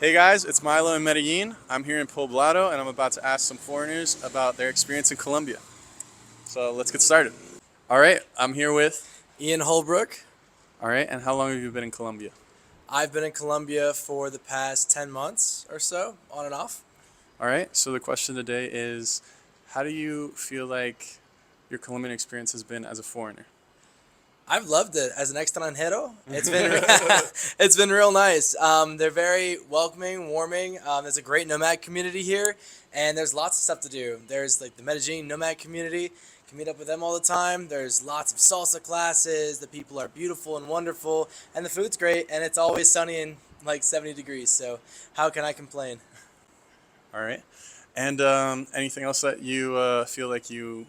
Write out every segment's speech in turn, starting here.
Hey guys, it's Mylow in Medellin. I'm here in Poblado and I'm about to ask some foreigners about their experience in Colombia. So let's get started. All right, I'm here with. Ian Holbrook. All right, and how long have you been in Colombia? I've been in Colombia for the past 10 months or so, on and off. All right, so the question today is how do you feel like your Colombian experience has been as a foreigner? I've loved it as an extranjero. It's been real nice. They're very welcoming, warming. There's a great nomad community here, and there's lots of stuff to do. There's like the Medellin nomad community. You can meet up with them all the time. There's lots of salsa classes. The people are beautiful and wonderful, and the food's great. And it's always sunny and like 70 degrees. So how can I complain? All right, and anything else that you feel like you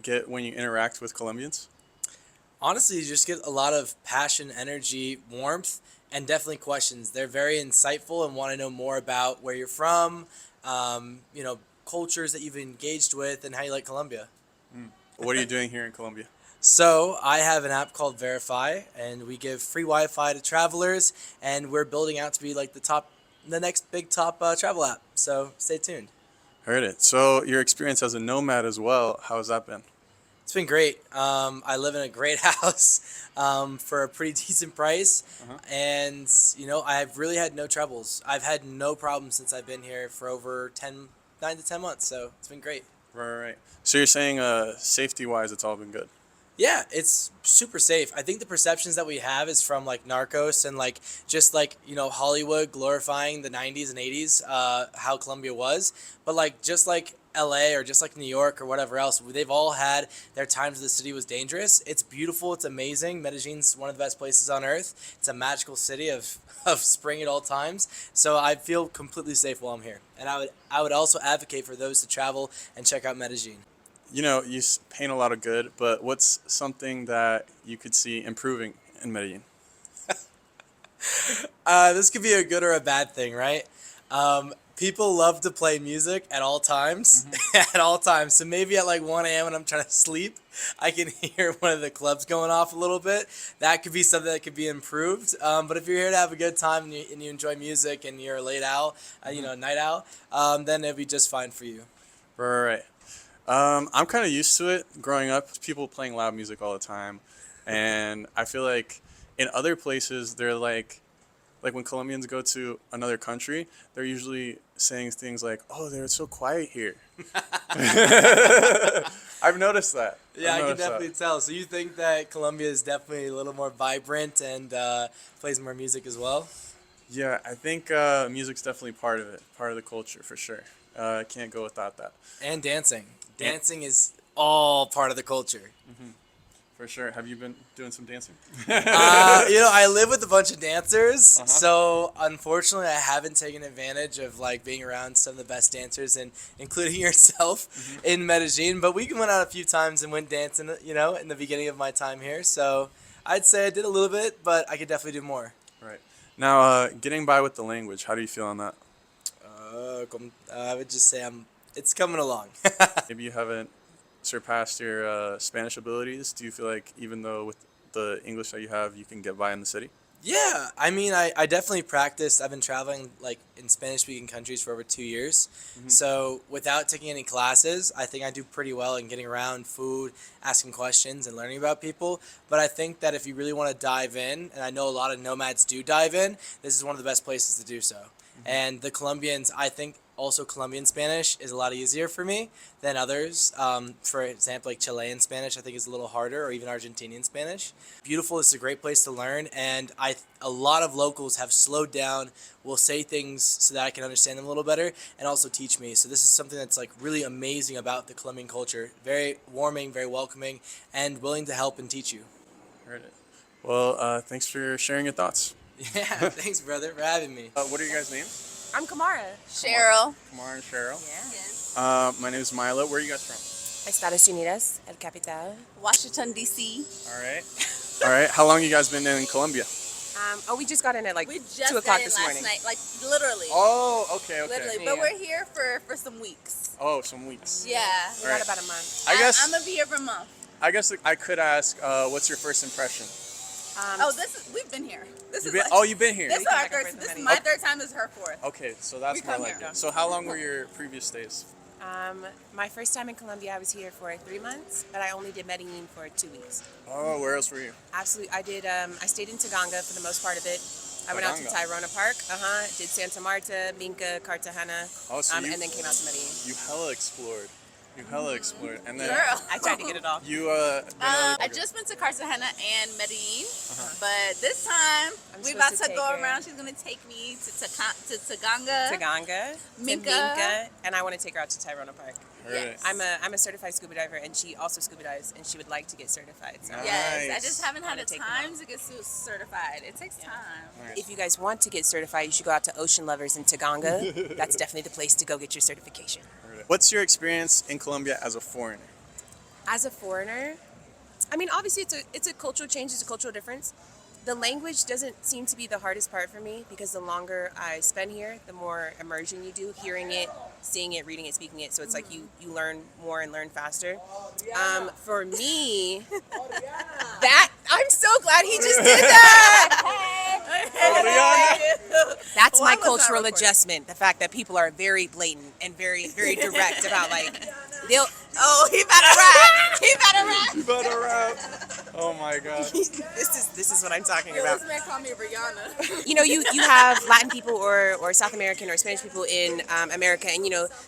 get when you interact with Colombians? Honestly, you just get a lot of passion, energy, warmth, and definitely questions. They're very insightful and want to know more about where you're from, cultures that you've engaged with, and how you like Colombia. What are you doing here in Colombia? So I have an app called Verify, and we give free Wi-Fi to travelers, and we're building out to be like the next big top travel app. So stay tuned. Heard it. So your experience as a nomad as well, how has that been? It's been great. I live in a great house for a pretty decent price, Uh-huh. and I've really had no troubles. I've had no problems since I've been here for over 9 to 10 months. So it's been great. Right. So you're saying safety wise it's all been good. Yeah, it's super safe. I think the perceptions that we have is from like Narcos and like just like Hollywood glorifying the 90s and 80s, how Colombia was, but like just like LA or just like New York or whatever else, they've all had their times the city was dangerous. It's beautiful, it's amazing. Medellin's one of the best places on earth. It's a magical city of of spring at all times. So I feel completely safe while I'm here. And I would also advocate for those to travel and check out Medellin. You know, you paint a lot of good, but what's something that you could see improving in Medellin? This could be a good or a bad thing, right? People love to play music at all times, at all times. So maybe at like 1 a.m. when I'm trying to sleep, I can hear one of the clubs going off a little bit. That could be something that could be improved. But if you're here to have a good time and you enjoy music and you're a late owl, night owl, then it'd be just fine for you. Right. I'm kind of used to it growing up. People playing loud music all the time, and I feel like in other places they're like when Colombians go to another country, they're usually saying things like, "Oh, they're so quiet here." I've noticed that. Yeah, I've I can noticed definitely that. tell. So you think that Colombia is definitely a little more vibrant and plays more music as well? Yeah, I think music's definitely part of it, part of the culture for sure. Can't go without that. And dancing. Dancing is all part of the culture. For sure. Have you been doing some dancing? I live with a bunch of dancers, Uh-huh. so unfortunately, I haven't taken advantage of like being around some of the best dancers, and including yourself in Medellin. But we went out a few times and went dancing, in the beginning of my time here. So I'd say I did a little bit, but I could definitely do more. Right. Now, getting by with the language, how do you feel on that? I would just say it's coming along. Maybe you haven't surpassed your Spanish abilities. Do you feel like even though with the English that you have, you can get by in the city? Yeah, I mean, I definitely practiced. I've been traveling like in Spanish-speaking countries for over 2 years. So without taking any classes, I think I do pretty well in getting around food, asking questions, and learning about people. But I think that if you really want to dive in, and I know a lot of nomads do dive in, this is one of the best places to do so. And the Colombians, I think also Colombian Spanish is a lot easier for me than others. For example, like Chilean Spanish, I think is a little harder, or even Argentinian Spanish. Beautiful. It's a great place to learn, and a lot of locals have slowed down, will say things so that I can understand them a little better, and also teach me. So this is something that's like really amazing about the Colombian culture. Very warming, very welcoming, and willing to help and teach you. Heard it. Well, thanks for sharing your thoughts. Yeah, thanks, brother, for having me. What are your guys' names? I'm Kamara. Cheryl. Kamar and Cheryl. Yes. My name is Mylow. Where are you guys from? Estados Unidos, El Capital. Washington, D.C. All right. All right. How long you guys been in Colombia? We just got in at like We 2 just o'clock got in this last morning. night, like literally. Oh, okay. Literally. Yeah. But we're here for some weeks. Oh, some weeks. Yeah. We got about a month. I guess I'm going to be here for a month. I guess I could ask, what's your first impression? We've been here. This is You've been here. this is come our back and third. forth This is many. my third time. This is her fourth. Okay, so that's We more come like here. it. So how long were your previous stays? My first time in Colombia, I was here for 3 months, but I only did Medellin for 2 weeks. Oh, where else were you? Absolutely, I did. I stayed in Taganga for the most part of it. I went out to Taganga. Tayrona Park. Did Santa Marta, Minca, Cartagena, Oh, so and then came out to Medellin. you hella explored. And then Girl. I tried to get it all. you I just been to Cartagena and Medellin, but this time I'm we supposed about to to take go her. around. She's gonna take me to Taganga. Taganga, Minca. to Minca, and I want to take her out to Tayrona Park. heard it. Yes. I'm a certified scuba diver, and she also scuba dives, and she would like to get certified. So Nice. Yes, I just haven't had Wanna the take them time out. to get certified. It takes time. Nice. if you guys want to get certified, you should go out to Ocean Lovers in Taganga. That's definitely the place to go get your certification. Heard it. What's your experience in Colombia as a foreigner? As a foreigner, I mean, obviously it's a cultural change, it's a cultural difference. The language doesn't seem to be the hardest part for me because the longer I spend here, the more immersion you do, hearing it, seeing it, reading it, speaking it. So it's like you learn more and learn faster. For me, I'm so glad he just did that. That's Why my was that cultural recorded? adjustment. The fact that people are very blatant and very, very direct about they'll. Oh, he better rap. He better rap. You better rap. Oh my god. This is what I'm talking Yo, about. this man called me Rihanna. You have Latin people or South American or Spanish people in America, and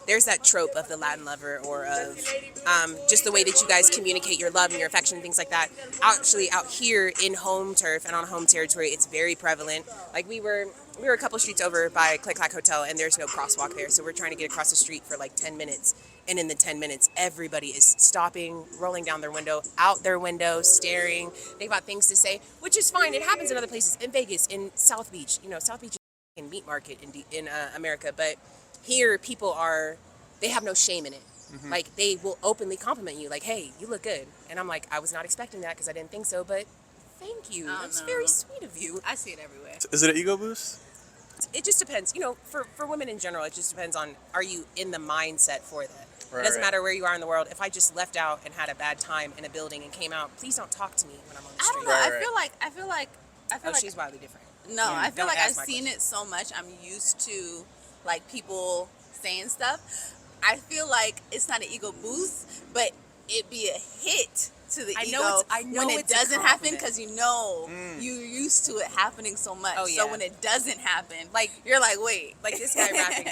there's that trope of the Latin lover or of just the way that you guys communicate your love and your affection and things like that. Actually, out here in home turf and on home territory, it's very prevalent. Like we were a couple streets over by Click Clack Hotel, and there's no crosswalk there, so we're trying to get across the street for like 10 minutes. And in the 10 minutes, everybody is stopping, rolling down their window, out their window, staring. They've got things to say, which is fine. It happens in other places, in Vegas, in South Beach. South Beach is a meat market in America. But here, they have no shame in it. Mm-hmm. Like, they will openly compliment you, like, hey, you look good. And I'm like, I was not expecting that because I didn't think so, but thank you. Oh, That's no. very sweet of you. I see it everywhere. Is it an ego boost? It just depends. For women in general, it just depends on, are you in the mindset for that? Right, It doesn't right. matter where you are in the world. If I just left out and had a bad time in a building and came out, please don't talk to me when I'm on the I street. don't know. Right, I right. feel like She's wildly different. No, I feel Don't like ask I've my seen question. it so much. I'm used to like people saying stuff. I feel like it's not an ego boost, but it be a hit to the I ego know when it it's a doesn't happen compliment. because you're used to it happening so much. Oh, So yeah. when it doesn't happen, Like- you're like, wait, Like this guy rapping,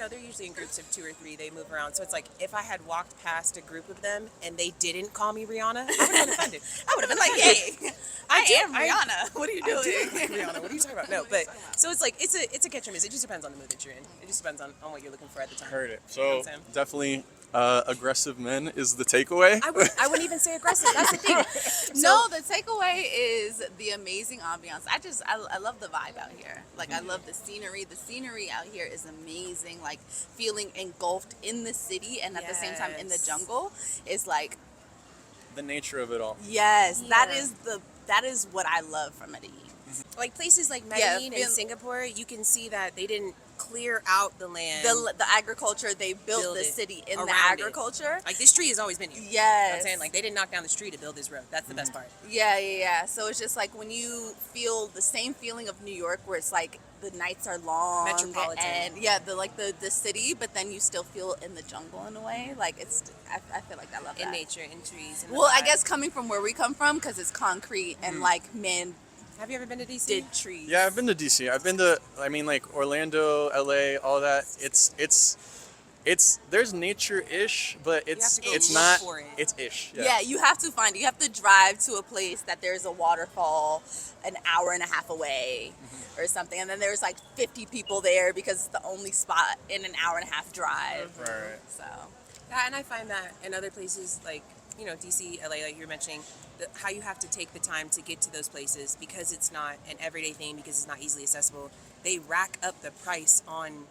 they're usually in groups of 2 or 3. They move around. So it's like if I had walked past a group of them and they didn't call me Rihanna, I would have been offended. I would have been like, hey, I am I- Rihanna. What are you doing? Rihanna, what are you talking about? No, but so it's like it's a catch or miss. It just depends on the mood that you're in. It just depends on what you're looking for at the time. Heard it. You know So what I'm saying? definitely aggressive men is the takeaway. I wouldn't even say aggressive. That's the thing. No, the takeaway is the amazing ambiance. I love the vibe out here. Like I love the scenery. The scenery out here is amazing. Like feeling engulfed in the city and at the same time in the Yes. jungle is like The nature of it all. yes, that Yeah. is what I love from Medellin. Like places like Yeah, Medellin and Singapore, you can see that they didn't clear out the land. The agriculture, they built Build the it city in the around it. agriculture. Like this tree has always been here. You know what Yes. I'm saying? Like they didn't knock down the street to build this road. That's the best part. Yeah. So it's just like when you feel the same feeling of New York where it's like the nights are long Metropolitan. and the city, but then you still feel in the jungle in a way. Like I feel like I love In that. nature, in trees. In the Well, I vibe. guess coming from where we come from, because it's concrete and like man Have you ever been to DC? did trees. Yeah, I've been to DC. I've been to, like Orlando, LA, all that. It's there's nature-ish, but it's have to go it's look not. for it. It's ish. Yeah, you have to find it. You have to drive to a place that there's a waterfall an hour and a half away or something. And then there's like 50 people there because it's the only spot in an hour and a half drive. Right. So, Yeah, and I find that in other places like, DC, LA, like you were mentioning, how you have to take the time to get to those places because it's not an everyday thing, because it's not easily accessible. They rack up the price on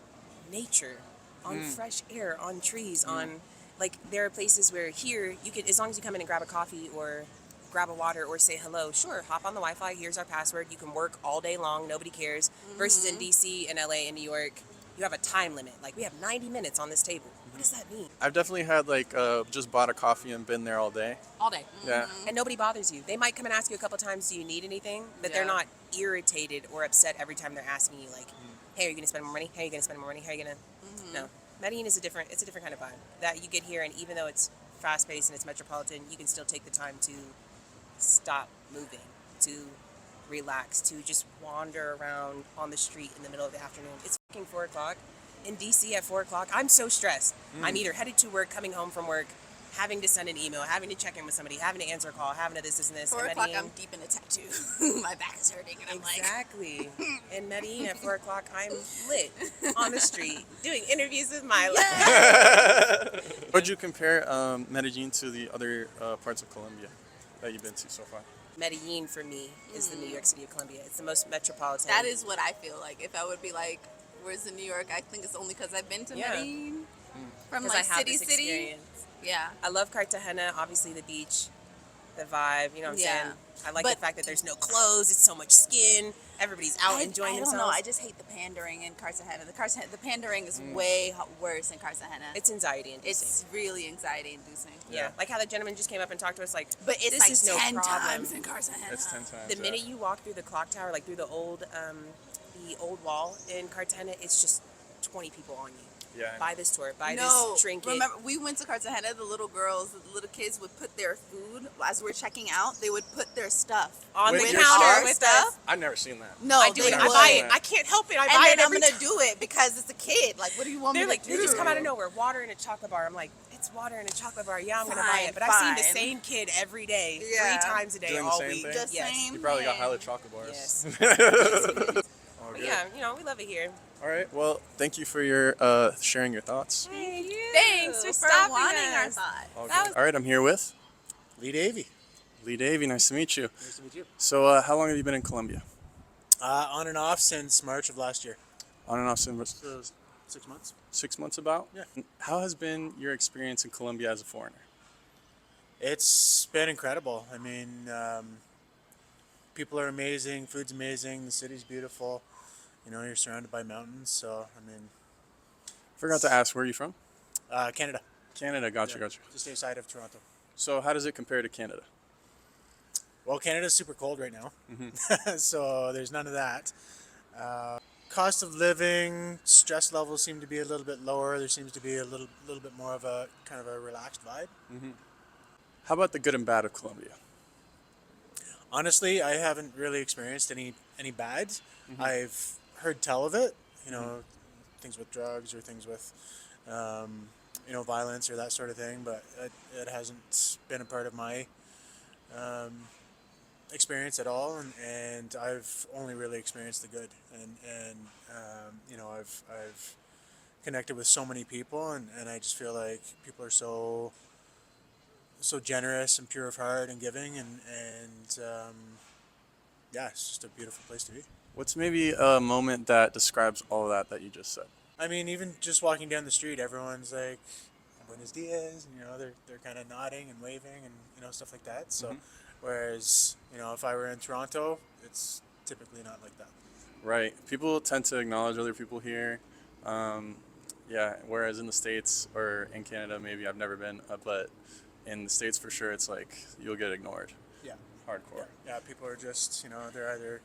nature, on fresh air, on trees, on, like, there are places where here, you can, as long as you come in and grab a coffee or grab a water or say hello, sure, hop on the Wi-Fi, here's our password, you can work all day long, nobody cares. Versus in DC and LA and New York, you have a time limit. Like, we have 90 minutes on this table. What does that mean? I've definitely had like just bought a coffee and been there all day. All day. Yeah. And nobody bothers you. They might come and ask you a couple times, do you need anything? But they're Yeah. not irritated or upset every time they're asking you, like, hey, are you going to spend more money? How are you going to spend more money? How are you going to... No. Medellin is it's a different kind of vibe that you get here, and even though it's fast-paced and it's metropolitan, you can still take the time to stop moving, to relax, to just wander around on the street in the middle of the afternoon. It's fucking 4 o'clock. In DC at 4 o'clock, I'm so stressed. I'm either headed to work, coming home from work, having to send an email, having to check in with somebody, having to answer a call, having to this and this. 4 In o'clock, Medellin- I'm deep in a tattoo. My back is hurting, and I'm like, Exactly. In Medellin at 4 o'clock, I'm lit on the street doing interviews with Mylow. Would you compare Medellin to the other parts of Colombia that you've been to so far? Medellin for me is the New York City of Colombia. It's the most metropolitan. that is what I feel like. If I would be like, where's the New York? I think it's only because I've been to Yeah. Medellin. From 'Cause like I have city, this city. experience. Yeah. I love Cartagena, obviously the beach, the vibe, you know what I'm Yeah. saying? I like But- the fact that there's no clothes, it's so much skin, everybody's out enjoying I don't themselves. know. I just hate the pandering in Cartagena. The pandering is way worse in Cartagena. It's anxiety inducing. It's really anxiety inducing. Yeah, like how the gentleman just came up and talked to us like, But it's this like is no 10 problem. times in Cartagena. It's 10 times. The minute you walk through the clock tower, like through the old wall in Cartagena, it's just 20 people on you. Yeah. Buy this tour, buy No, this trinket. remember we went to Cartagena. The little girls, the little kids would put their food as we're checking out. They would put their stuff on With the your counter stuff? with stuff. us. I've never seen that. No, I do they it. I would. buy it. I can't help it. I And buy then it I'm every gonna time. do it because it's a kid. Like, what do you want They're me like, to they do? just come out of nowhere. Water in a chocolate bar. I'm like, it's water in a chocolate bar. Yeah, I'm gonna buy it. But I've seen the Fine. same kid every day, Yeah. 3 times a day, Doing the all same week. thing? The Yes. same You probably got thing. hella chocolate bars. Yes. All But good. yeah, you know, we love it here. All right. Well, thank you for your sharing your thoughts. Thank you. Thanks for for stopping wanting our us. thoughts. All, That good. was- All right. I'm here with Lee Davey. Lee Davey. Nice to meet you. Nice to meet you. So, how long have you been in Colombia? On and off since March of last year. On and off since So 6 months. 6 months about? Yeah. How has been your experience in Colombia as a foreigner? It's been incredible. I mean, people are amazing. Food's amazing. The city's beautiful. You know, you're surrounded by mountains. So, I mean, Forgot to ask, where are you from? Canada. Canada. Gotcha, Yeah, gotcha. Just outside of Toronto. So, how does it compare to Canada? Well, Canada's super cold right now. So there's none of that. Cost of living, stress levels seem to be a little bit lower. There seems to be a little bit more of a kind of a relaxed vibe. How about the good and bad of Colombia? Honestly, I haven't really experienced any bad. I've heard tell of it, you know, things with drugs or things with, you know, violence or that sort of thing. But it hasn't been a part of my experience at all, and I've only really experienced the good. And you know, I've connected with so many people, and I just feel like people are so generous and pure of heart and giving, and yeah, it's just a beautiful place to be. What's maybe a moment that describes all of that you just said? I mean, even just walking down the street, everyone's like, "Buenos dias," and you know, they're kind of nodding and waving and you know stuff like that. So, whereas you know, if I were in Toronto, it's typically not like that. Right. People tend to acknowledge other people here. Yeah. Whereas in the States or in Canada, maybe I've never been, but in the States for sure, it's like you'll get ignored. Yeah. Hardcore. Yeah, people are just, you know, they're either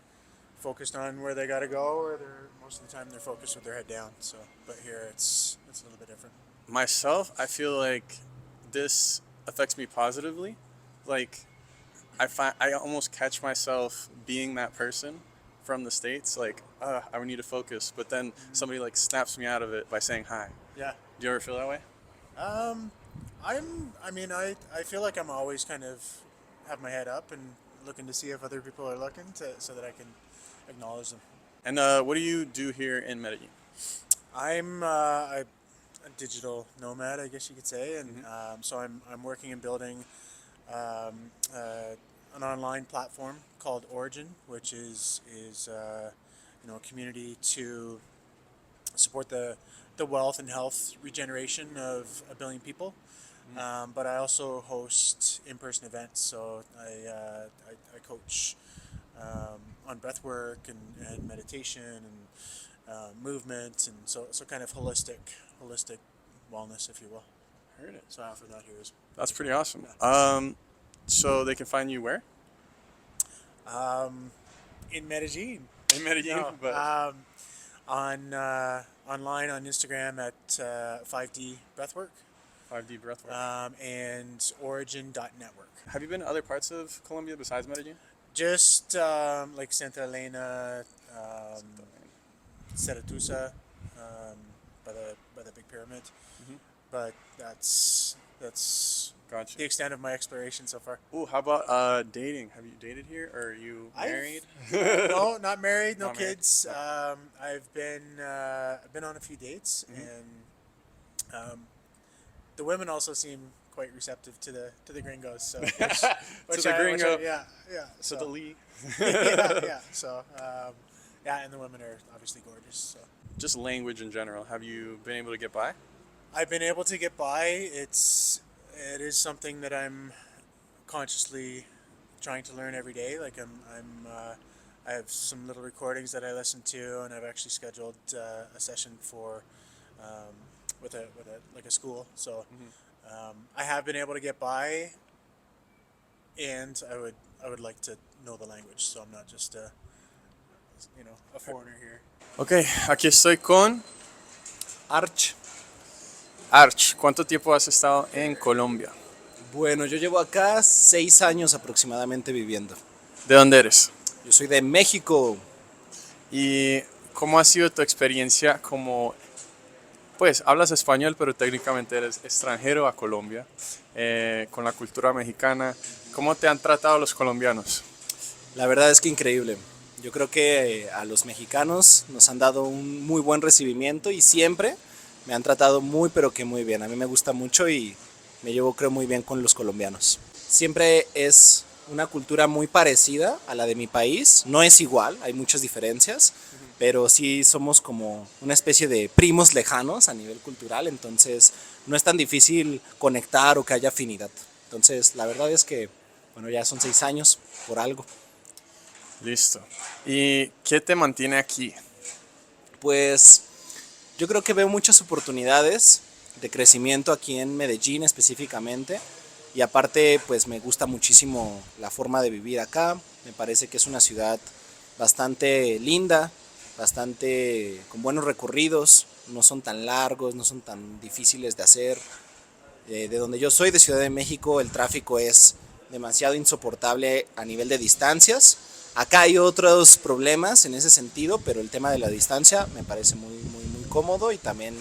focused on where they got to go, or they're most of the time they're focused with their head down. So, but here it's a little bit different. Myself, I feel like this affects me positively. Like, I almost catch myself being that person from the States. Like, I need to focus, but then somebody like snaps me out of it by saying hi. Yeah. Do you ever feel that way? I feel like I'm always kind of have my head up and looking to see if other people are looking so that I can acknowledge them. And what do you do here in Medellin? I'm a digital nomad, I guess you could say, and so I'm working and building an online platform called Origin, which is you know, a community to support the wealth and health regeneration of 1 billion people. But I also host in-person events, so I coach on breath work and meditation and movement, and so kind of holistic wellness, if you will. Heard it. So I offer that here as That's pretty awesome. Yeah. So they can find you where? In Medellin. In Medellin, No, but online on Instagram at 5D Breathwork 5D breathwork. and origin.network. Have you been to other parts of Colombia besides Medellin? Just like Santa Elena, Ceratusa, by the big pyramid. Mhm. But that's Gotcha. the extent of my exploration so far. Ooh, how about dating? Have you dated here, or are you married? No, not married, no Not married. kids. I've been on a few dates, and the women also seem quite receptive to the gringos. So the gringo. yeah. So the Lee. yeah. So yeah, and the women are obviously gorgeous. So Just language in general. Have you been able to get by? I've been able to get by. It is something that I'm consciously trying to learn every day. Like I have some little recordings that I listen to, and I've actually scheduled a session for with a like a school. So I have been able to get by, and I would like to know the language, so I'm not just a foreigner here. Ok, aquí estoy con Arch. Arch. ¿Cuánto tiempo has estado en Colombia? Bueno, yo llevo acá 6 años aproximadamente viviendo. ¿De dónde eres? Yo soy de México. ¿Y cómo ha sido tu experiencia como, pues, hablas español, pero técnicamente eres extranjero a Colombia, con la cultura mexicana? ¿Cómo te han tratado los colombianos? La verdad es que increíble. Yo creo que a los mexicanos nos han dado un muy buen recibimiento y siempre me han tratado muy pero que muy bien. A mí me gusta mucho y me llevo creo muy bien con los colombianos. Siempre es una cultura muy parecida a la de mi país. No es igual, hay muchas diferencias, pero sí somos como una especie de primos lejanos a nivel cultural, entonces no es tan difícil conectar o que haya afinidad. Entonces la verdad es que, bueno, ya son 6 años por algo. Listo. ¿Y qué te mantiene aquí? Pues yo creo que veo muchas oportunidades de crecimiento aquí en Medellín específicamente, y aparte pues me gusta muchísimo la forma de vivir acá. Me parece que es una ciudad bastante linda, bastante con buenos recorridos, no son tan largos, no son tan difíciles de hacer. De donde yo soy, de Ciudad de México, el tráfico es demasiado insoportable a nivel de distancias. Acá hay otros problemas en ese sentido, pero el tema de la distancia me parece muy cómodo, y también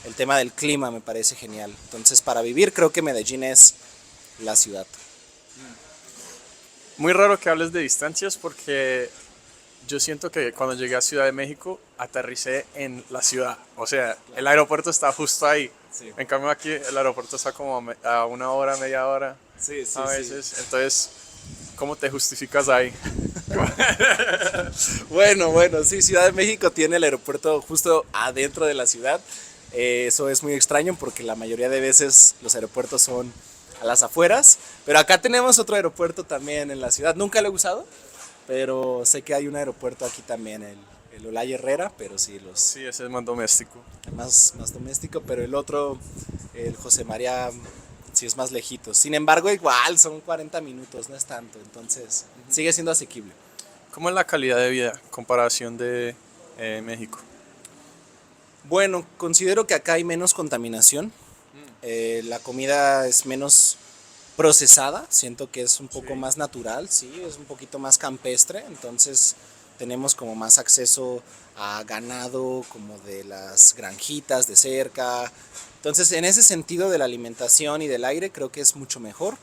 el tema del clima me parece genial. Entonces, para vivir creo que Medellín es la ciudad. Muy raro que hables de distancias, porque yo siento que cuando llegué a Ciudad de México aterricé en la ciudad. O sea, el aeropuerto está justo ahí. Sí. En cambio aquí el aeropuerto está como a una hora, media hora Sí, a veces. Entonces, ¿cómo te justificas ahí? Bueno, sí, Ciudad de México tiene el aeropuerto justo adentro de la ciudad. Eso es muy extraño porque la mayoría de veces los aeropuertos son a las afueras, pero acá tenemos otro aeropuerto también en la ciudad. Nunca lo he usado, pero sé que hay un aeropuerto aquí también, el Olaya Herrera, pero sí, Sí, ese es más doméstico. más doméstico, pero el otro, el José María, sí es más lejito. Sin embargo, igual son 40 minutos, no es tanto, entonces sigue siendo asequible. ¿Cómo es la calidad de vida en comparación de México? Bueno, considero que acá hay menos contaminación. La comida es menos procesada, siento que es un poco más natural, sí, es un poquito más campestre, entonces tenemos como más acceso a ganado como de las granjitas de cerca. Entonces, en ese sentido de la alimentación y del aire creo que es mucho mejor,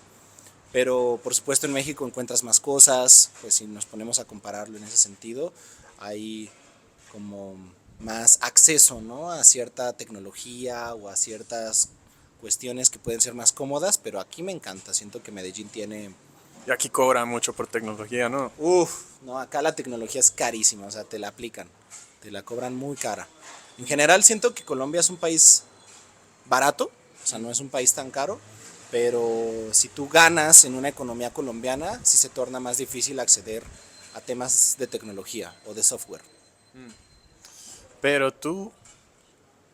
pero por supuesto en México encuentras más cosas, pues si nos ponemos a compararlo en ese sentido, hay como más acceso, ¿no?, a cierta tecnología o a ciertas cuestiones que pueden ser más cómodas, pero aquí me encanta, siento que Medellín tiene... Y aquí cobran mucho por tecnología, ¿no? No, acá la tecnología es carísima, o sea, te la aplican, te la cobran muy cara. En general siento que Colombia es un país barato, o sea, no es un país tan caro, pero si tú ganas en una economía colombiana, sí se torna más difícil acceder a temas de tecnología o de software. Pero tú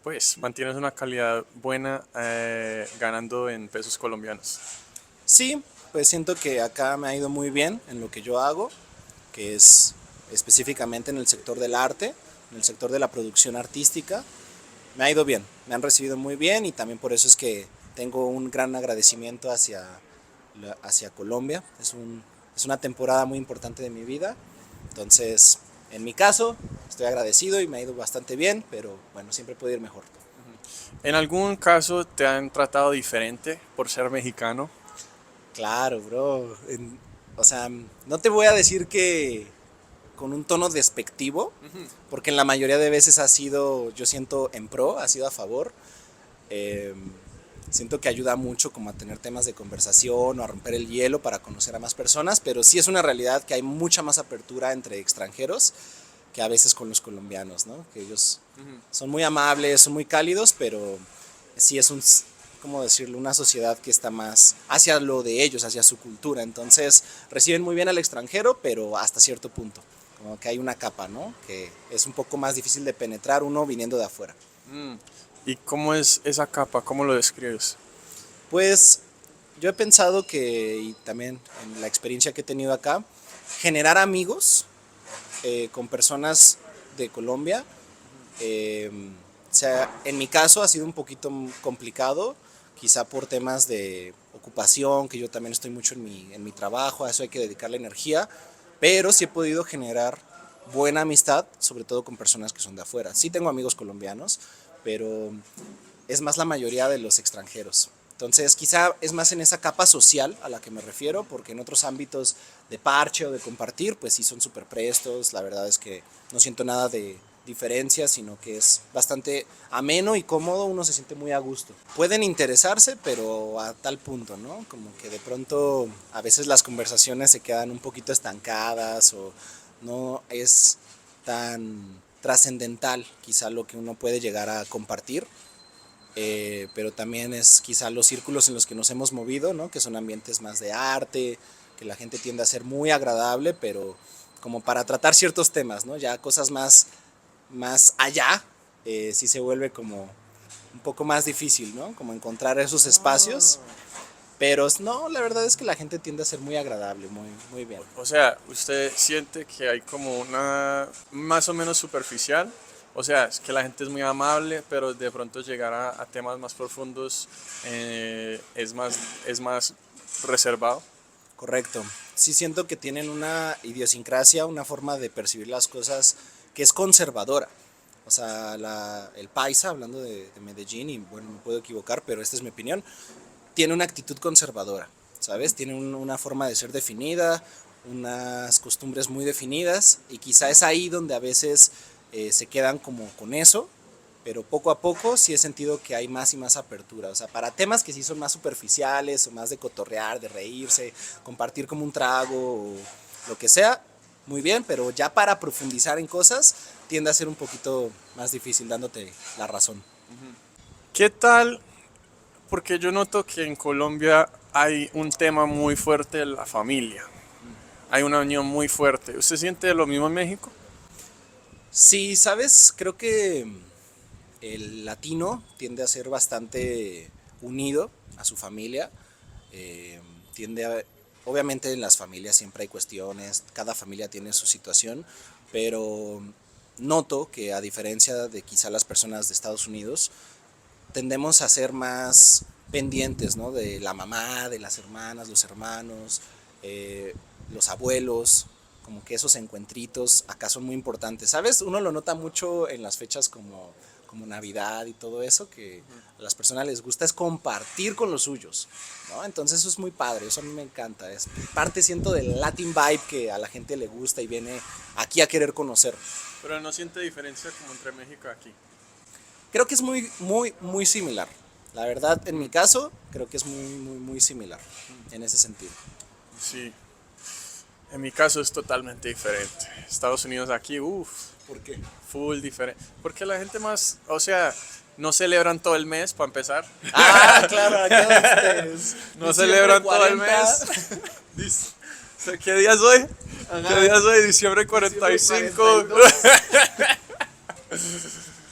pues mantienes una calidad buena ganando en pesos colombianos. Sí, pues siento que acá me ha ido muy bien en lo que yo hago, que es específicamente en el sector del arte, en el sector de la producción artística. Me ha ido bien, me han recibido muy bien y también por eso es que tengo un gran agradecimiento hacia Colombia. Es una temporada muy importante de mi vida, entonces en mi caso estoy agradecido y me ha ido bastante bien, pero bueno, siempre puede ir mejor. ¿En algún caso te han tratado diferente por ser mexicano? Claro, bro. O sea, no te voy a decir que con un tono despectivo, porque en la mayoría de veces ha sido, yo siento, en pro, ha sido a favor. Eh, Siento que ayuda mucho como a tener temas de conversación o a romper el hielo para conocer a más personas, pero sí es una realidad que hay mucha más apertura entre extranjeros que a veces con los colombianos, ¿no? Que ellos son muy amables, son muy cálidos, pero sí es ¿cómo decirlo? Una sociedad que está más hacia lo de ellos, hacia su cultura. Entonces reciben muy bien al extranjero, pero hasta cierto punto. Como que hay una capa, ¿no? Que es un poco más difícil de penetrar uno viniendo de afuera. ¿Y cómo es esa capa? ¿Cómo lo describes? Pues yo he pensado que, y también en la experiencia que he tenido acá, generar amigos con personas de Colombia, o sea, en mi caso ha sido un poquito complicado, quizá por temas de ocupación, que yo también estoy mucho en mi trabajo, a eso hay que dedicarle energía, pero sí he podido generar buena amistad, sobre todo con personas que son de afuera. Sí tengo amigos colombianos, pero es más la mayoría de los extranjeros. Entonces quizá es más en esa capa social a la que me refiero, porque en otros ámbitos de parche o de compartir, pues sí son súper prestos, la verdad es que no siento nada de diferencia, sino que es bastante ameno y cómodo, uno se siente muy a gusto. Pueden interesarse, pero a tal punto, ¿no? Como que de pronto a veces las conversaciones se quedan un poquito estancadas o no es tan trascendental quizá lo que uno puede llegar a compartir. Pero también es quizá los círculos en los que nos hemos movido, ¿no? Que son ambientes más de arte, que la gente tiende a ser muy agradable, pero como para tratar ciertos temas, ¿no? Ya cosas más allá, sí se vuelve como un poco más difícil, ¿no? Como encontrar esos espacios, pero no, la verdad es que la gente tiende a ser muy agradable, muy bien. O sea, ¿usted siente que hay como una más o menos superficial? O sea, es que la gente es muy amable, pero de pronto llegar a temas más profundos es más reservado. Correcto. Sí siento que tienen una idiosincrasia, una forma de percibir las cosas que es conservadora. O sea, el paisa, hablando de Medellín, y bueno, me puedo equivocar, pero esta es mi opinión, tiene una actitud conservadora, ¿sabes? Tiene una forma de ser definida, unas costumbres muy definidas, y quizá es ahí donde a veces se quedan como con eso, pero poco a poco sí he sentido que hay más y más apertura. O sea, para temas que sí son más superficiales o más de cotorrear, de reírse, compartir como un trago o lo que sea, muy bien, pero ya para profundizar en cosas tiende a ser un poquito más difícil, dándote la razón. ¿Qué tal? Porque yo noto que en Colombia hay un tema muy fuerte de la familia. Hay una unión muy fuerte. ¿Usted siente lo mismo en México? Sí, sabes, creo que el latino tiende a ser bastante unido a su familia, tiende a, obviamente en las familias siempre hay cuestiones, cada familia tiene su situación, pero noto que a diferencia de quizá las personas de Estados Unidos, tendemos a ser más pendientes, ¿no? De la mamá, de las hermanas, los hermanos, los abuelos, como que esos encuentritos acá son muy importantes, ¿sabes? Uno lo nota mucho en las fechas como Navidad y todo eso, que a las personas les gusta es compartir con los suyos, ¿no? Entonces eso es muy padre, eso a mí me encanta, es parte siento del Latin vibe que a la gente le gusta y viene aquí a querer conocer. Pero no siente diferencia como entre México y aquí. Creo que es muy similar, la verdad en mi caso creo que es muy similar en ese sentido. Sí. En mi caso es totalmente diferente. Estados Unidos aquí, ¿Por qué? full diferente. Porque la gente más, o sea, no celebran todo el mes para empezar. Ah, claro, acá ustedes. No celebran todo el 40. mes. ¿Qué día es hoy? ¿Qué día es hoy? Diciembre 45.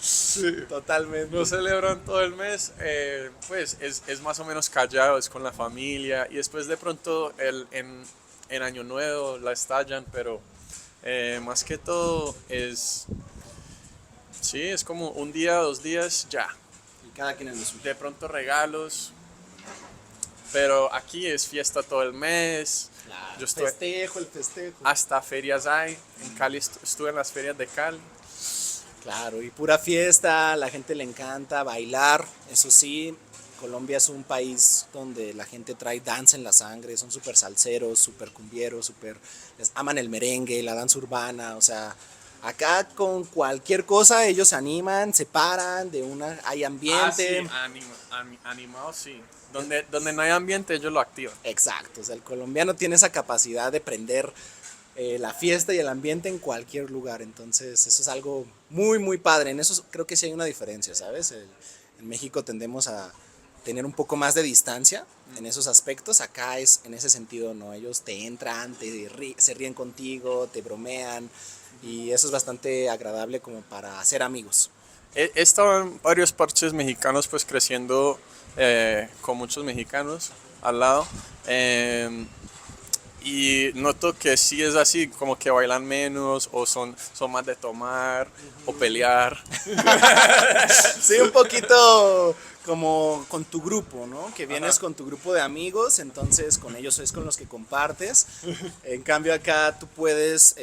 Sí, Totalmente. No celebran todo el mes, pues es más o menos callado, es con la familia y después de pronto en Año Nuevo la estallan, pero más que todo sí, es como un día, 2 días, ya. Y cada quien en lo suyo. De pronto regalos, pero aquí es fiesta todo el mes. Claro, Yo estoy, el festejo. hasta ferias hay, en Cali estuve en las ferias de Cali. Claro, y pura fiesta, la gente le encanta bailar, eso sí, Colombia es un país donde la gente trae danza en la sangre, son súper salseros, súper cumbieros, les aman el merengue, la danza urbana, o sea, acá con cualquier cosa ellos se animan, se paran, hay ambiente. Ah, sí, animado sí. Donde no hay ambiente ellos lo activan. Exacto, o sea, el colombiano tiene esa capacidad de prender la fiesta y el ambiente en cualquier lugar, entonces eso es algo muy muy padre, en eso creo que sí hay una diferencia, ¿sabes? En México tendemos a tener un poco más de distancia en esos aspectos, acá es en ese sentido, ¿no? Ellos te entran, se ríen contigo, te bromean y eso es bastante agradable como para hacer amigos. He estado en varios parches mexicanos pues creciendo con muchos mexicanos al lado. Y noto que sí es así, como que bailan menos o son más de tomar o pelear. Sí, un poquito como con tu grupo, ¿no? Que vienes con tu grupo de amigos, entonces con ellos es con los que compartes. En cambio acá tú puedes,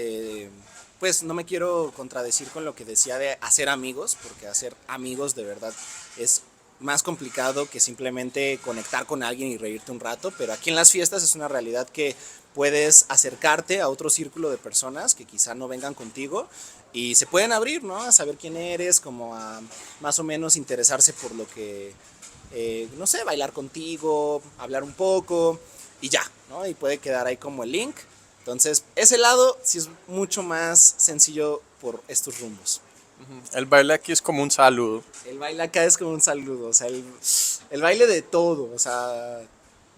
pues no me quiero contradecir con lo que decía de hacer amigos, porque hacer amigos de verdad es más complicado que simplemente conectar con alguien y reírte un rato, pero aquí en las fiestas es una realidad que puedes acercarte a otro círculo de personas que quizá no vengan contigo y se pueden abrir, ¿no? A saber quién eres, como a más o menos interesarse por lo que, no sé, bailar contigo, hablar un poco y ya, ¿no? Y puede quedar ahí como el link. Entonces, ese lado sí es mucho más sencillo por estos rumbos. El baile aquí es como un saludo. El baile acá es como un saludo, o sea, el baile de todo, o sea,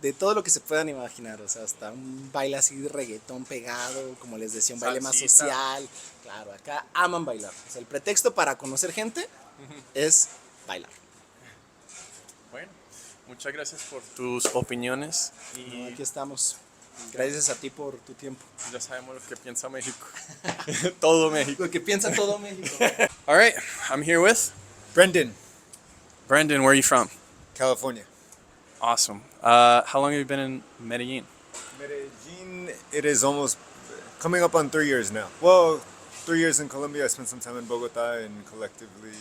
de todo lo que se puedan imaginar, o sea, hasta un baile así de reggaetón pegado, como les decía, un baile más Salsita. social. Claro, acá aman bailar. O sea, el pretexto para conocer gente es bailar. Bueno, muchas gracias por tus opiniones No, y aquí estamos. Gracias a ti por tu tiempo. ya sabemos lo que piensa México. Todo México. Lo que piensa todo México. All right, I'm here with Brendan, Brendan. Where are you from? California. Awesome. How long have you been in Medellin? Medellin, it is almost coming up on 3 years now. Well, 3 years in Colombia. I spent some time in Bogota and collectively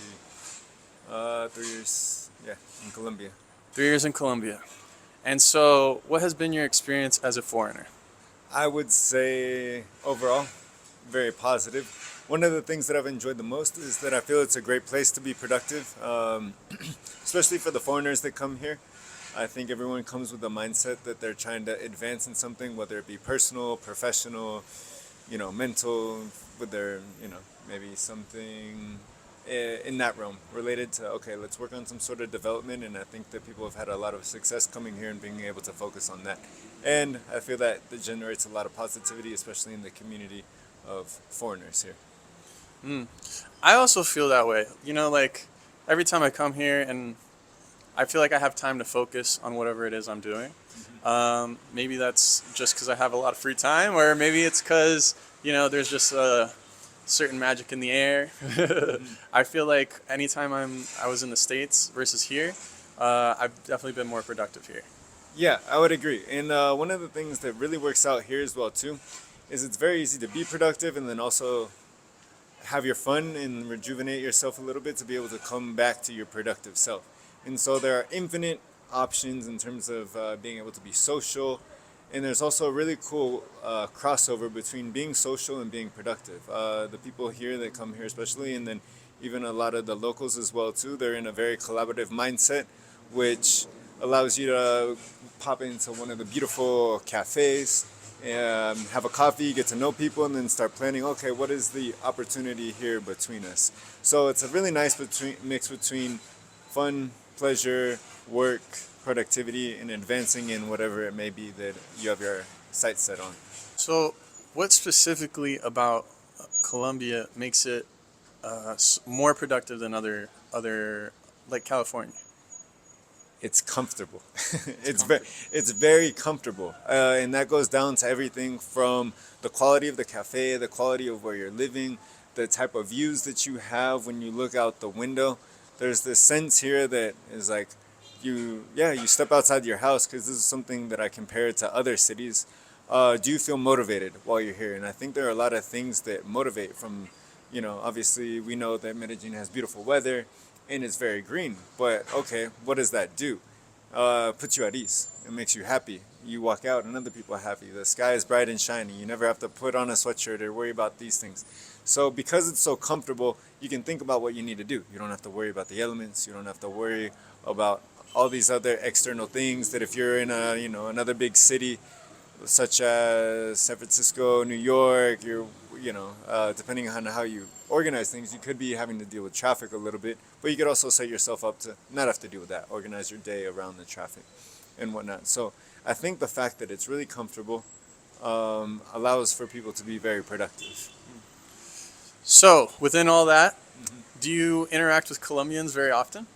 3 years, yeah, in Colombia. 3 years in Colombia. And so, what has been your experience as a foreigner? I would say overall, very positive. One of the things that I've enjoyed the most is that I feel it's a great place to be productive, especially for the foreigners that come here. I think everyone comes with a mindset that they're trying to advance in something, whether it be personal, professional, mental, with their, maybe something in that realm related to, okay, let's work on some sort of development. And I think that people have had a lot of success coming here and being able to focus on that. And I feel that generates a lot of positivity, especially in the community of foreigners here. I also feel that way. Like every time I come here and I feel like I have time to focus on whatever it is I'm doing. Maybe that's just because I have a lot of free time, or maybe it's because, there's just a certain magic in the air. I feel like anytime I was in the States versus here, I've definitely been more productive here. Yeah, I would agree. And one of the things that really works out here as well too is it's very easy to be productive and then also have your fun and rejuvenate yourself a little bit to be able to come back to your productive self. And so there are infinite options in terms of being able to be social. And there's also a really cool crossover between being social and being productive. The people here that come here especially, and then even a lot of the locals as well too, they're in a very collaborative mindset, which allows you to pop into one of the beautiful cafes, have a coffee, get to know people, and then start planning, okay, what is the opportunity here between us? So it's a really nice mix between fun, pleasure, work, productivity, and advancing in whatever it may be that you have your sights set on. So, what specifically about Colombia makes it more productive than other other, like California? It's comfortable. It's very comfortable, and that goes down to everything from the quality of the cafe, the quality of where you're living, the type of views that you have when you look out the window. There's this sense here that is like you step outside your house, because this is something that I compare to other cities. Do you feel motivated while you're here? And I think there are a lot of things that motivate from, obviously we know that Medellin has beautiful weather and it's very green, but okay, what does that do? Puts you at ease. It makes you happy. You walk out and other people are happy. The sky is bright and shiny. You never have to put on a sweatshirt or worry about these things. So because it's so comfortable, you can think about what you need to do. You don't have to worry about the elements. You don't have to worry about all these other external things that if you're in another big city such as San Francisco, New York, depending on how you organize things, you could be having to deal with traffic a little bit, but you could also set yourself up to not have to deal with that, organize your day around the traffic and whatnot. So I think the fact that it's really comfortable allows for people to be very productive. So within all that, do you interact with Colombians very often?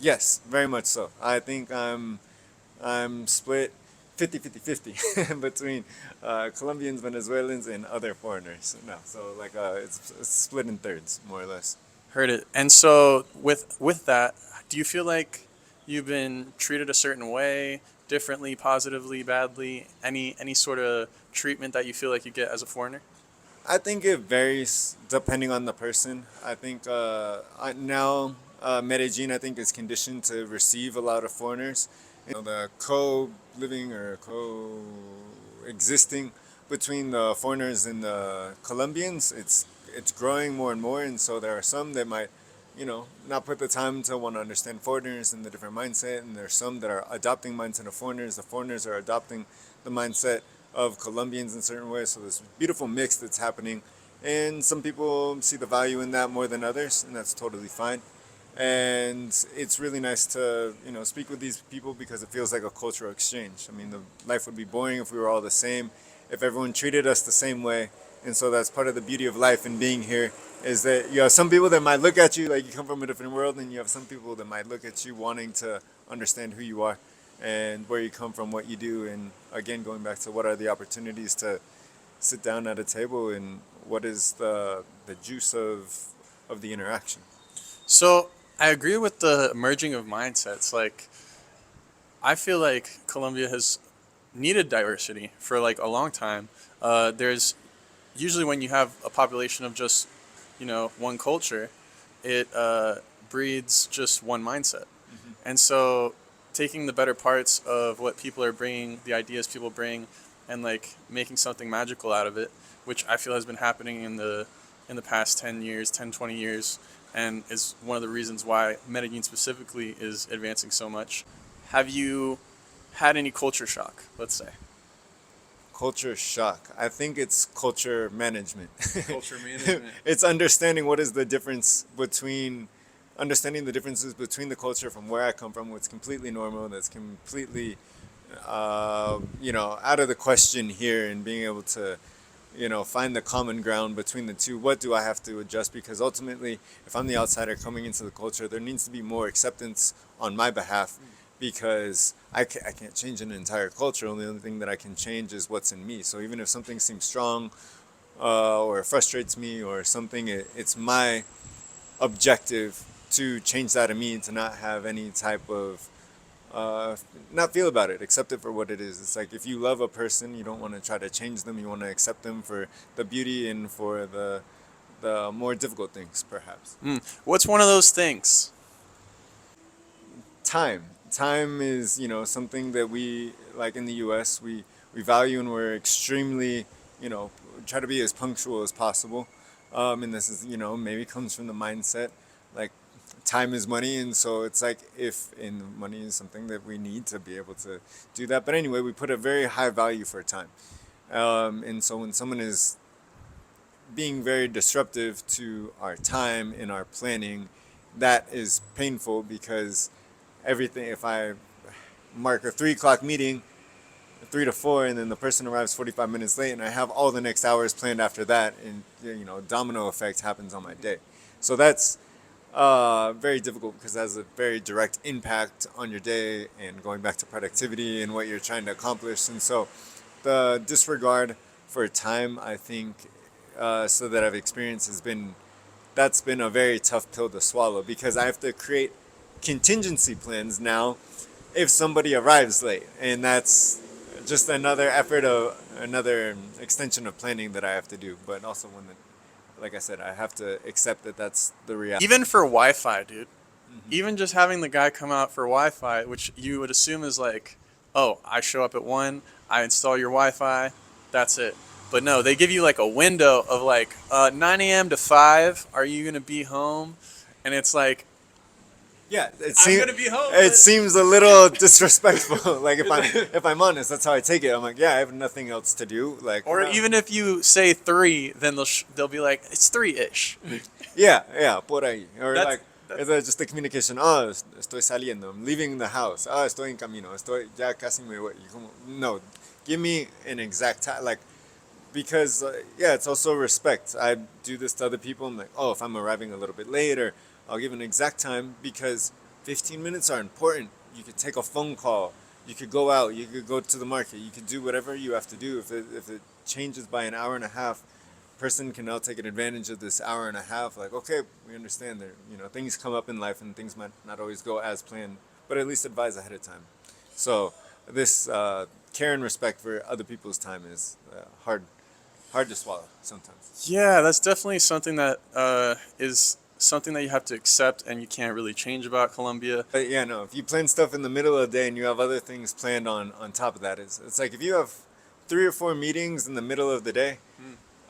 Yes, very much so. I think I'm split 50 between Colombians, Venezuelans, and other foreigners. No, so like it's split in thirds, more or less. Heard it. And so with that, do you feel like you've been treated a certain way, differently, positively, badly? Any sort of treatment that you feel like you get as a foreigner? I think it varies depending on the person. I think now Medellin, I think, is conditioned to receive a lot of foreigners. The co-living or co-existing between the foreigners and the Colombians, it's growing more and more, and so there are some that might, not put the time to want to understand foreigners and the different mindset, and there's some that are adopting mindset of foreigners. The foreigners are adopting the mindset of Colombians in certain ways, so there's a beautiful mix that's happening, and some people see the value in that more than others, and that's totally fine. And it's really nice to speak with these people because it feels like a cultural exchange. I mean, the life would be boring if we were all the same, if everyone treated us the same way. And so that's part of the beauty of life and being here, is that you have some people that might look at you like you come from a different world, and you have some people that might look at you wanting to understand who you are and where you come from, what you do. And again, going back to what are the opportunities to sit down at a table, and what is the juice of the interaction. So I agree with the merging of mindsets. Like, I feel like Colombia has needed diversity for like a long time. There's usually, when you have a population of just, one culture, it breeds just one mindset. And so taking the better parts of what people are bringing, the ideas people bring, and like making something magical out of it, which I feel has been happening in the past 10 years, 10, 20 years, and is one of the reasons why Medellin specifically is advancing so much. Have you had any culture shock, let's say? Culture shock. I think it's culture management. Culture management. It's understanding what is the difference understanding the differences between the culture from where I come from, what's completely normal, that's completely, out of the question here, and being able to, find the common ground between the two. What do I have to adjust? Because ultimately, if I'm the outsider coming into the culture, there needs to be more acceptance on my behalf, because I can't change an entire culture. The only thing that I can change is what's in me. So even if something seems strong or frustrates me or something, it's my objective to change that in me, to not have any type of not feel about it, accept it for what it is. It's like, if you love a person, you don't want to try to change them. You want to accept them for the beauty and for the more difficult things, perhaps. What's one of those things? Time is, something that we, like in the U.S., we value, and we're extremely, try to be as punctual as possible. And this is, maybe comes from the mindset, like, time is money, and so it's like, money is something that we need to be able to do that. But anyway, we put a very high value for time. And so when someone is being very disruptive to our time and our planning, that is painful, because everything, if I mark a 3:00 meeting, 3 to 4, and then the person arrives 45 minutes late, and I have all the next hours planned after that, and domino effect happens on my day. So that's very difficult because it has a very direct impact on your day and going back to productivity and what you're trying to accomplish. And so the disregard for time, I think, so that I've experienced that's been a very tough pill to swallow because I have to create contingency plans now if somebody arrives late. And that's just another effort of another extension of planning that I have to do. But also like I said, I have to accept that that's the reality. Even for Wi-Fi, dude. Even just having the guy come out for Wi-Fi, which you would assume is like, oh, I show up at 1, I install your Wi-Fi, that's it. But no, they give you like a window of like 9 a.m. to 5. Are you gonna be home? And it's like, Yeah, I'm gonna be home. it seems a little disrespectful. Like if I'm honest, that's how I take it. I'm like, yeah, I have nothing else to do. Like, or no. even if you say 3, then they'll be like, it's 3-ish. Yeah, por ahí. Or That's- like, it's just the communication. Oh, estoy saliendo. I'm leaving the house. Oh, estoy en camino. Estoy ya casi me voy. No, give me an exact time. Like, because yeah, it's also respect. I do this to other people. I'm like, oh, if I'm arriving a little bit later, I'll give an exact time because 15 minutes are important. You could take a phone call. You could go out. You could go to the market. You could do whatever you have to do. If it changes by an hour and a half, person can now take advantage of this hour and a half. Like, okay, we understand that things come up in life and things might not always go as planned, but at least advise ahead of time. So this care and respect for other people's time is hard to swallow sometimes. Yeah, that's definitely something that is something that you have to accept and you can't really change about Colombia. But yeah, no, if you plan stuff in the middle of the day and you have other things planned on top of that, it's like if you have 3 or 4 meetings in the middle of the day,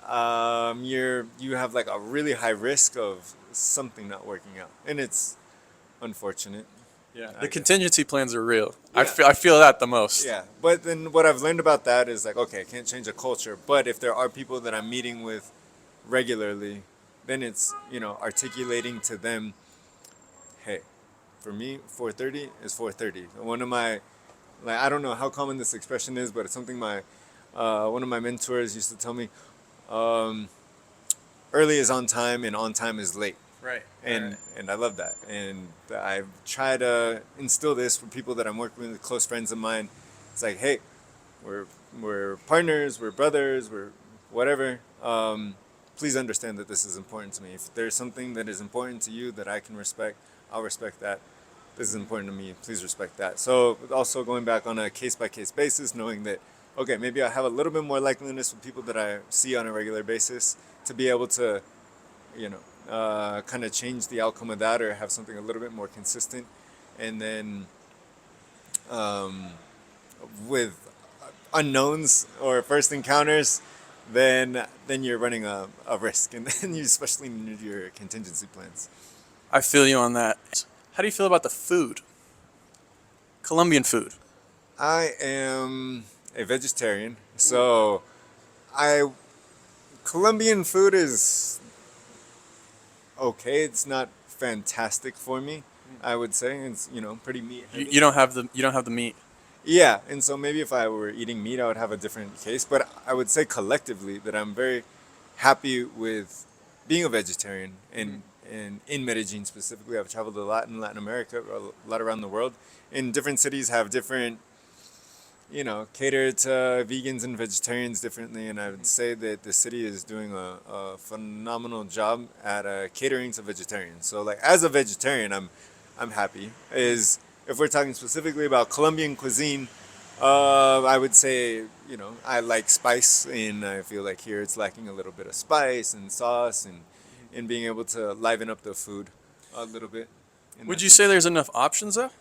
you have like a really high risk of something not working out, and it's unfortunate. Yeah, I the guess. contingency plans are real. Yeah. I feel that the most. Yeah, but then what I've learned about that is like, okay, I can't change a culture, but if there are people that I'm meeting with regularly, then it's articulating to them, hey, for me 4:30 is 4:30. One of my, like, I don't know how common this expression is, but it's something one of my mentors used to tell me, early is on time and on time is late. Right. And I love that. And I try to instill this for people that I'm working with, close friends of mine. It's like, hey, we're partners, we're brothers, we're whatever. Please understand that this is important to me. If there's something that is important to you that I can respect, I'll respect that. This is important to me. Please respect that. So also going back on a case-by-case basis, knowing that, okay, maybe I have a little bit more likeliness with people that I see on a regular basis to be able to, kind of change the outcome of that or have something a little bit more consistent. And then with unknowns or first encounters, then you're running a risk, and then you especially need your contingency plans. I feel you on that. How do you feel about the food? Colombian food. I am a vegetarian, so Colombian food is okay. It's not fantastic for me. I would say it's pretty meat heavy. You don't have the meat. Yeah, and so maybe if I were eating meat, I would have a different case. But I would say collectively that I'm very happy with being a vegetarian. And in Medellin specifically, I've traveled a lot in Latin America, a lot around the world. And different cities have different, cater to vegans and vegetarians differently. And I would say that the city is doing a phenomenal job at catering to vegetarians. So like as a vegetarian, I'm happy. If we're talking specifically about Colombian cuisine, I would say, I like spice, and I feel like here it's lacking a little bit of spice and sauce and being able to liven up the food a little bit. Would you say there's enough options though?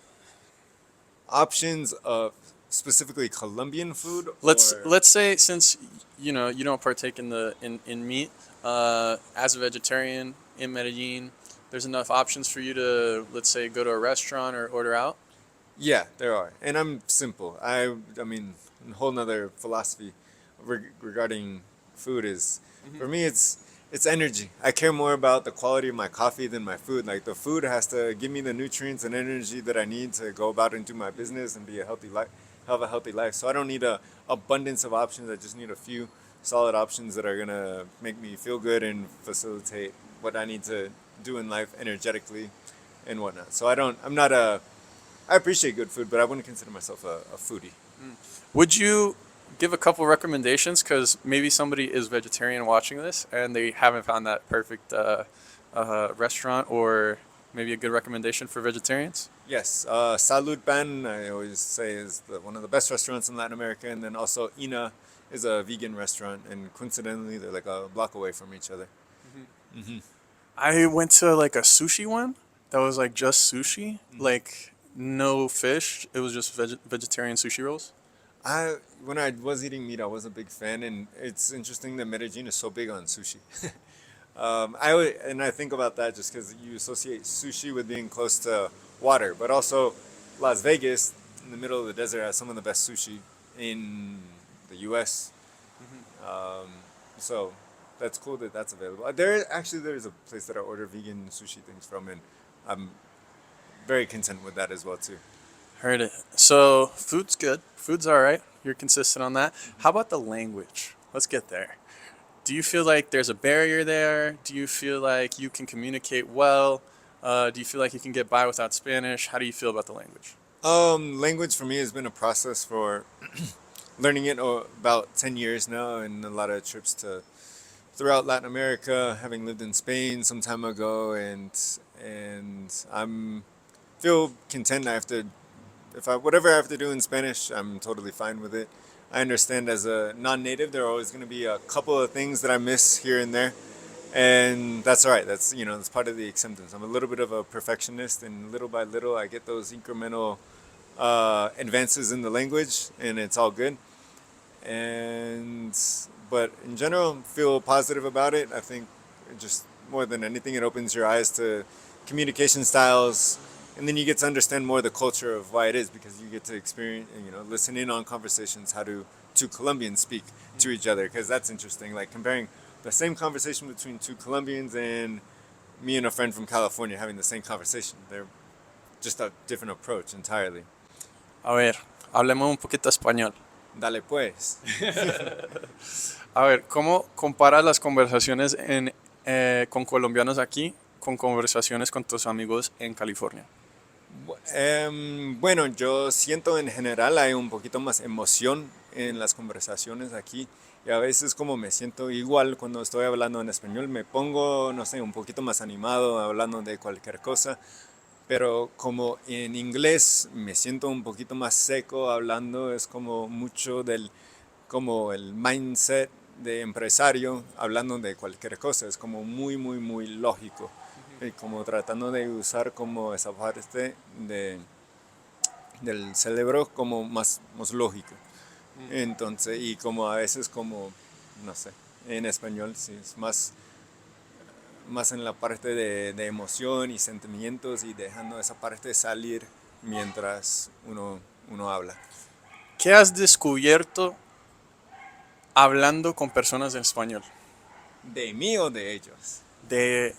Options of specifically Colombian food? Let's say since you don't partake in meat, as a vegetarian in Medellin, there's enough options for you to, let's say, go to a restaurant or order out? Yeah, there are. And I'm simple. I mean, a whole nother philosophy regarding food is, for me, it's energy. I care more about the quality of my coffee than my food. Like, the food has to give me the nutrients and energy that I need to go about and do my business and have a healthy life. So I don't need a abundance of options. I just need a few solid options that are going to make me feel good and facilitate what I need to do in life energetically and whatnot. So I appreciate good food, but I wouldn't consider myself a foodie. Would you give a couple recommendations? Because maybe somebody is vegetarian watching this and they haven't found that perfect restaurant, or maybe a good recommendation for vegetarians? Yes, Salud Pan, I always say, is one of the best restaurants in Latin America. And then also Ina is a vegan restaurant. And coincidentally, they're like a block away from each other. I went to like a sushi one that was like just sushi, like no fish. It was just vegetarian sushi rolls. When I was eating meat, I was a big fan. And it's interesting that Medellin is so big on sushi. I think about that just because you associate sushi with being close to water, but also Las Vegas, in the middle of the desert, has some of the best sushi in the U.S. So that's cool that that's available. There's a place that I order vegan sushi things from, and I'm very content with that as well too. Heard it. So food's good. Food's all right. You're consistent on that. How about the language? Let's get there. Do you feel like there's a barrier there? Do you feel like you can communicate well? Do you feel like you can get by without Spanish? How do you feel about the language? Language for me has been a process for learning it about 10 years now, and a lot of trips throughout Latin America, having lived in Spain some time ago, and I'm feel content. Whatever I have to do in Spanish, I'm totally fine with it. I understand as a non-native, there are always going to be a couple of things that I miss here and there, and that's all right. That's part of the acceptance. I'm a little bit of a perfectionist, and little by little, I get those incremental advances in the language, and it's all good. But in general, feel positive about it. I think just more than anything, it opens your eyes to communication styles, and then you get to understand more the culture of why it is, because you get to experience, listen in on conversations. How do two Colombians speak to each other? Because that's interesting. Like comparing the same conversation between two Colombians and me and a friend from California having the same conversation. They're just a different approach entirely. A ver, hablemos un poquito español. Dale pues. A ver, ¿cómo comparas las conversaciones con colombianos aquí con conversaciones con tus amigos en California? Bueno, yo siento en general hay un poquito más emoción en las conversaciones aquí, y a veces como me siento igual cuando estoy hablando en español, me pongo, no sé, un poquito más animado hablando de cualquier cosa, pero como en inglés me siento un poquito más seco hablando, es como mucho como el mindset de empresario hablando de cualquier cosa, es como muy, muy, muy lógico. Y como tratando de usar como esa parte del cerebro como más lógico. Entonces, y como a veces como, no sé, en español sí es más en la parte de emoción y sentimientos, y dejando esa parte salir mientras uno habla. ¿Qué has descubierto hablando con personas en español? ¿De mí o de ellos? De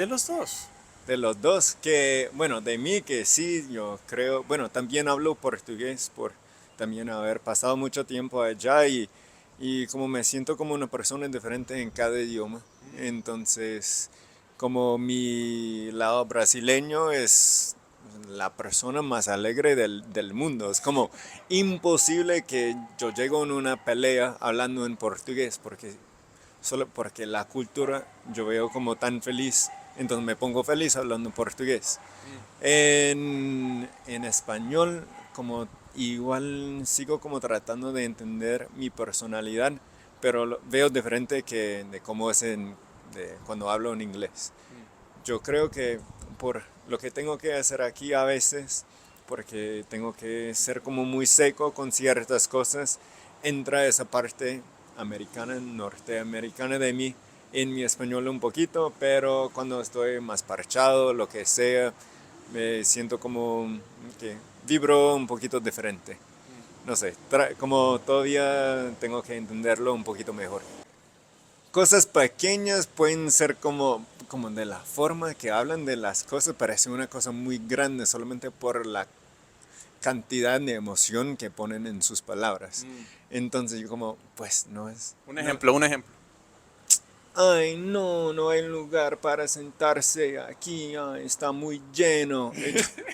los dos. De los dos, que bueno, de mí que sí, yo creo, bueno, también hablo portugués por también haber pasado mucho tiempo allá, y como me siento como una persona diferente en cada idioma. Entonces, como mi lado brasileño es la persona más alegre del mundo, es como imposible que yo llego en una pelea hablando en portugués, solo porque la cultura yo veo como tan feliz, entonces me pongo feliz hablando portugués. En español, como igual sigo como tratando de entender mi personalidad, pero veo diferente de cómo es cuando hablo en inglés. Yo creo que por lo que tengo que hacer aquí a veces, porque tengo que ser como muy seco con ciertas cosas, entra esa parte americana, norteamericana de mí en mi español un poquito, pero cuando estoy más parchado, lo que sea, me siento como que vibro un poquito diferente. No sé, como todavía tengo que entenderlo un poquito mejor. Cosas pequeñas pueden ser como de la forma que hablan de las cosas, parece una cosa muy grande solamente por la cantidad de emoción que ponen en sus palabras. Entonces yo como, pues no es... Un ejemplo. ay, no, no hay lugar para sentarse aquí, ay, está muy lleno.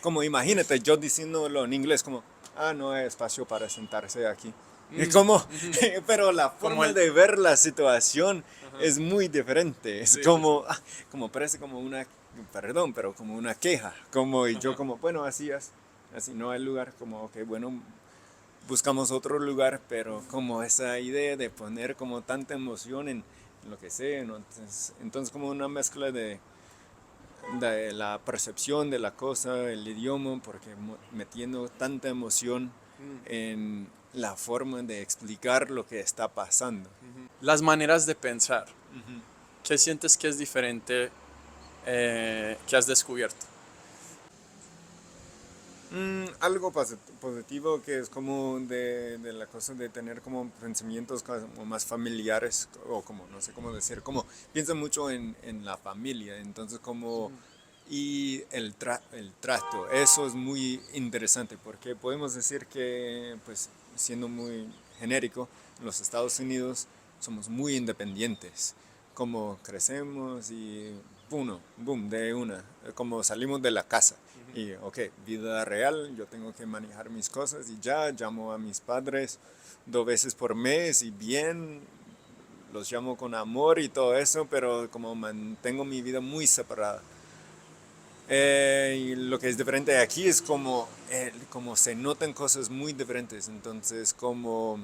Como imagínate yo diciéndolo en inglés, como, ah, no hay espacio para sentarse aquí. Y como, pero la Como forma el... de ver la situación es muy diferente. Es Sí, sí, sí. como, como parece como una, perdón, pero como una queja. Como, y yo Ajá. como, bueno, así es. Así no hay lugar, como, ok, bueno, buscamos otro lugar, pero como esa idea de poner como tanta emoción en lo que sea, ¿no? Entonces como una mezcla de la percepción de la cosa, el idioma, porque metiendo tanta emoción en la forma de explicar lo que está pasando. Las maneras de pensar. ¿Qué sientes que es diferente que has descubierto? Algo positivo que es como de la cosa de tener como pensamientos como más familiares o como no sé cómo decir, como piensa mucho en la familia, entonces como y el trato, eso es muy interesante porque podemos decir que pues siendo muy genérico, en los Estados Unidos somos muy independientes, como crecemos y uno, boom, de una, como salimos de la casa. Y, ok, vida real, yo tengo que manejar mis cosas y ya llamo a mis padres 2 veces por mes y bien, los llamo con amor y todo eso, pero como mantengo mi vida muy separada. Y lo que es diferente aquí es como se notan cosas muy diferentes, entonces como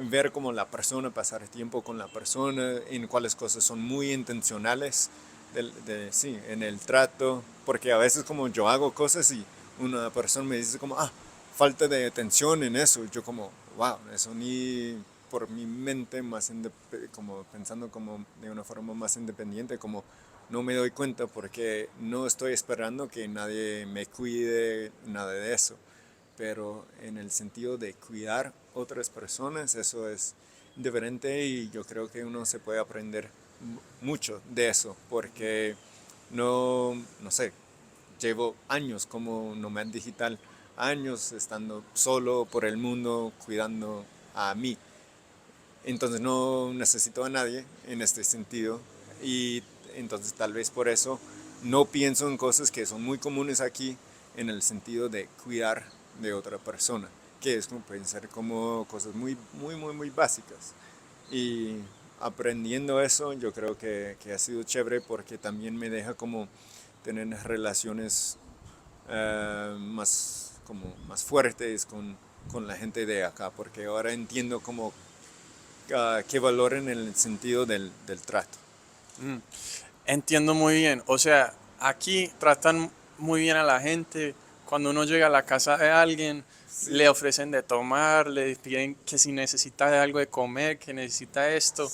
ver como la persona, pasar tiempo con la persona, en cuáles cosas son muy intencionales, sí, en el trato, porque a veces como yo hago cosas y una persona me dice como, falta de atención en eso, y yo como, wow, eso ni por mi mente más como pensando como de una forma más independiente, como no me doy cuenta porque no estoy esperando que nadie me cuide, nada de eso, pero en el sentido de cuidar otras personas, eso es diferente y yo creo que uno se puede aprender mucho de eso, porque no sé, llevo años como nomad digital, años estando solo por el mundo, cuidando a mí. Entonces no necesito a nadie en este sentido y entonces tal vez por eso no pienso en cosas que son muy comunes aquí en el sentido de cuidar de otra persona, que es como pueden ser como cosas muy, muy, muy, muy básicas. Y aprendiendo eso yo creo que ha sido chévere porque también me deja como tener relaciones más, como más fuertes con la gente de acá, porque ahora entiendo como que valoren el sentido del trato. Mm, Entiendo muy bien. O sea, aquí tratan muy bien a la gente. Cuando uno llega a la casa de alguien, le Sí, ofrecen de tomar, le piden que si necesita algo de comer, que necesita esto.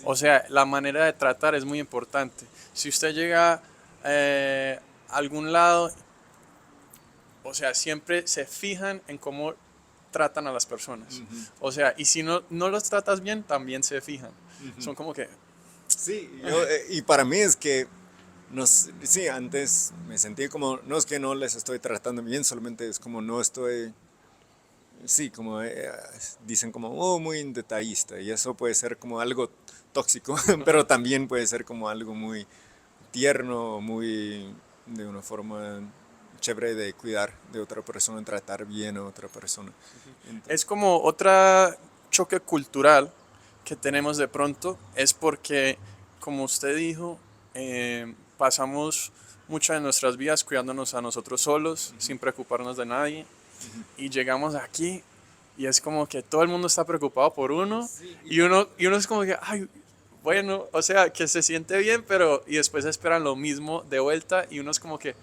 O sí. sea, la manera de tratar es muy importante. Si usted llega a algún lado, o sea, siempre se fijan en cómo tratan a las personas. O sea, y si no los tratas bien, también se fijan. Son como que... Sí, y para mí es que, sí, antes me sentí como, no es que no les estoy tratando bien, solamente es como no estoy, sí, como dicen como, oh, muy detallista, y eso puede ser como algo tóxico, pero también puede ser como algo muy tierno, muy de una forma chévere de cuidar de otra persona, tratar bien a otra persona. Es como otra choque cultural que tenemos de pronto, es porque, como usted dijo, pasamos muchas de nuestras vidas cuidándonos a nosotros solos, sin preocuparnos de nadie, y llegamos aquí y es como que todo el mundo está preocupado por uno, Sí, y uno es como que, ay, bueno, o sea, que se siente bien, pero y después esperan lo mismo de vuelta y uno es como que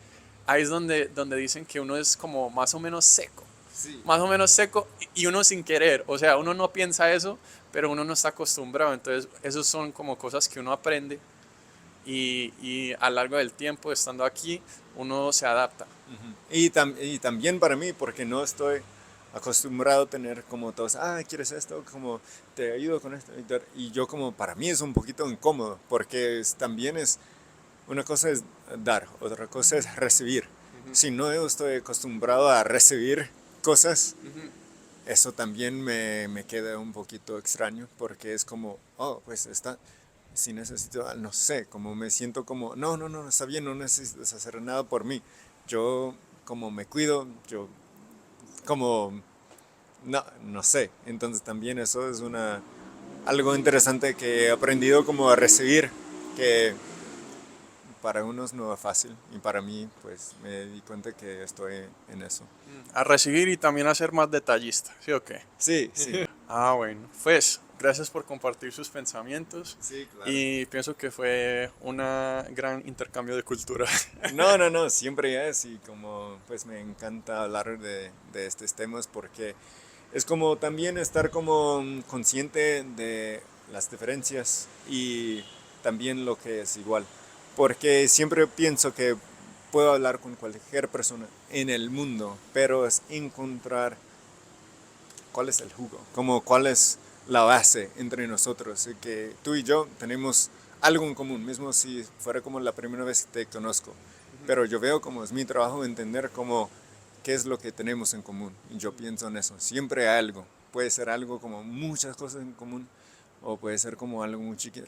ahí es donde dicen que uno es como sí. más o menos seco y uno sin querer, o sea, uno no piensa eso, pero uno no está acostumbrado, entonces esos son como cosas que uno aprende y a lo largo del tiempo estando aquí uno se adapta. Y también para mí, porque no estoy acostumbrado a tener como todos, ¿quieres esto? Como te ayudo con esto. Y yo como, para mí es un poquito incómodo, porque también es, una cosa es dar, otra cosa es recibir. Si no estoy acostumbrado a recibir cosas, eso también me queda un poquito extraño, porque es como, oh, pues si necesito, no sé, como me siento como, no, está bien, no necesitas hacer nada por mí. Yo como me cuido, yo como, no sé. Entonces también eso es algo interesante que he aprendido como a recibir, que para unos no es fácil y para mí pues me di cuenta que estoy en eso. A recibir y también a ser más detallista, ¿sí o qué? Sí, sí, Ah, bueno, pues gracias por compartir sus pensamientos sí, claro. y pienso que fue un gran intercambio de cultura. No, siempre es y como pues me encanta hablar de estos temas porque es como también estar como consciente de las diferencias y también lo que es igual. Porque siempre pienso que puedo hablar con cualquier persona en el mundo, pero es encontrar cuál es el jugo, como cuál es la base entre nosotros, y que tú y yo tenemos algo en común, mismo si fuera como la primera vez que te conozco. Pero yo veo como es mi trabajo entender como qué es lo que tenemos en común. Y yo pienso en eso. Siempre hay algo. Puede ser algo como muchas cosas en común o puede ser como algo muy chiquito.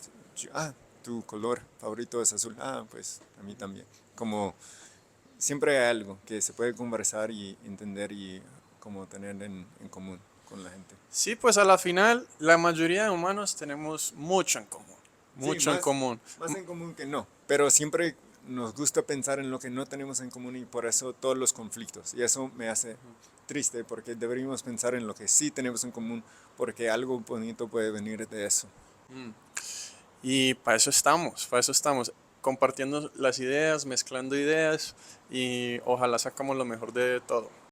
Ah, tu color favorito es azul. Ah, pues a mí también. Como siempre hay algo que se puede conversar y entender y como tener en común con la gente. Sí, pues a la final la mayoría de humanos tenemos mucho en común, Sí, mucho en común. más en común que no, pero siempre nos gusta pensar en lo que no tenemos en común y por eso todos los conflictos. Y eso me hace triste porque deberíamos pensar en lo que sí tenemos en común porque algo bonito puede venir de eso. Y para eso estamos, compartiendo las ideas, mezclando ideas y ojalá sacamos lo mejor de todo.